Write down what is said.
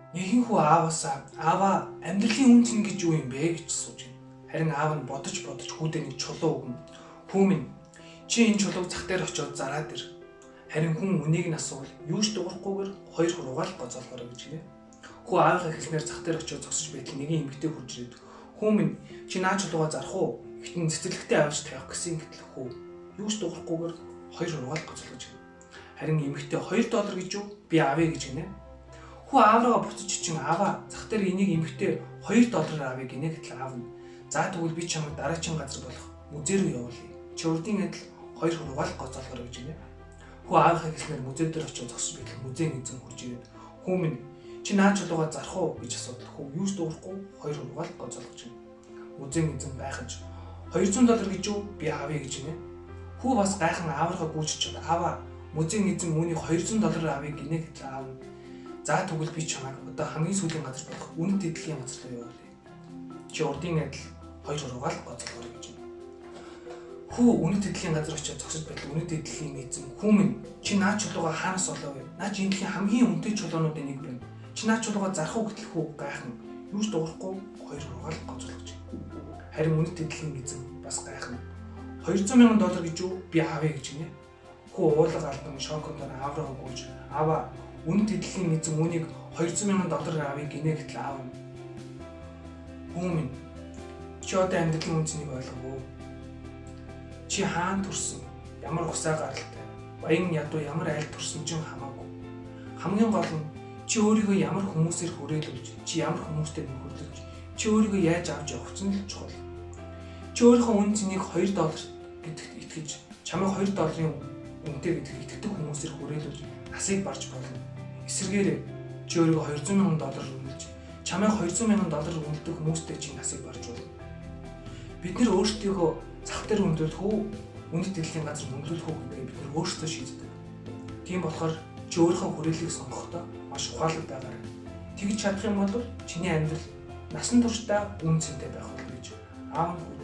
Нэгэн хүү ааваа амьдралын үн цэн гэж юу юм бэ гэж сууж байна. Харин аав нь бодож хүүдээ нэг чулуу өгнө. Хүү минь чи энэ чулууг зах дээр очиод зараад ир. Харин хүн үнийг нь асуувал юу ч дуурахгүйгээр хоёр хуруугаал гоцоолгороо гэж гинэ. Хүү аавынхаа хэлснээр зах дээр очиод зогсож байтал нэгэн эмэгтэй хурж ирээд хүү минь чи наа чулуугаа зарах уу? Гэтэн цэцэрлэгтээ авч тавих гэсэн гэтэл хүү юу ч дуурахгүйгээр хоёр хуруугаал гоцоолгож гинэ. Харин эмэгтэй $2 гэж юу? Би авъя гэж гинэ. Хүү аавраа буцаж чинь аваа зах дээр энийг эмэгтэй $2 авъя гинэ гэтэл аав нь за тэгвэл би чамайг дараагийн газар болох музей рүү явуулъя. Чи урдын адил хоёр хуруугаал гоцоолгороо гэж гинэ. Хүү аавынхаа хэлснээр музей дээр очиж зогсож байтал музейн эзэн хурж ирээд хүү минь чи наа чулуугаа зарах уу гэж асуудал хүү юу ч дуурахгүй хоёр хуруугаал гоцоолгож гинэ. Музейн эзэн гайхаж $200 гэж юу? Би авъя гэж гинэ. Хүү бас гайхан аавраа гүйчиж аваа музейн эзэн үүнийг $200 авъя гинэ гэтэл аав нь за тэгвэл би чамайг одоо хамгийн сүүлийн газар болох үнэт эдлийн газар руу явуулъя. Чи урдын адил хоёр хуруугаал гоцоолгороо гэж байна. Хүү үнэт эдлийн газар очиж зогсож байтал үнэт эдлийн эзэн хүү минь чи наа чулуугаа хаанаас олов вэ? Наа чи энэ дэлхийн хамгийн үнэтэй чулуунуудын нэг байна. Чи наа чулуугаа зарах уу гэтэл хүү гайхан юу ч дуурахгүй хоёр хуруугаал гоцоолгож байна. Харин үнэт эдлийн эзэн бас гайхан $200,000 гэж юу? Би авъя гэж гинэ. Хүү уулга алдан шокондоор аавраа гүйж аваа үнэт эдлийн эзэн үүнийг $200,000 авъя гинэ гэтэл аав нь хүү минь чи одоо амьдралын үн цэнийг ойлгов уу? Чи хаан төрсөн ямар усаа гаралтай баян ядуу ямар айл төрсөн ч хамаагүй. Хамгийн гол нь чи өөрийгөө ямар хүмүүсээр хүрээлүүлж чи ямар хүмүүстэй нөхөрлөж чи өөрийгөө яаж авч явах нь л чухал. Чи өөрийнхөө үн цэнийг $2 гэдэгт итгэж чамайг $2 үнэтэй гэдэгт итгэдэг хүмүүсээр хүрээлүүлж насыг барж болно. Эсвэргээр чи өөрийгөө $200,000 үнэлж чамайг $200,000 үнэлдэг хүмүүстэй чи насыг барж болно. Бид нэр өөрсдийгөө зах дээр өндөрлөх үү, үнэт эдлийн газар өндөрлөх үү гэдгийг бид нэр өөрсдөө шийддэг. Тийм болохоор чи өөрийнхөө хүрээллийг сонгохдоо маш ухаалаг байгаарай. Тэгж чадах юм бол чиний амьдрал насан туршдаа үн цэнтэй байх болно гэж аав нь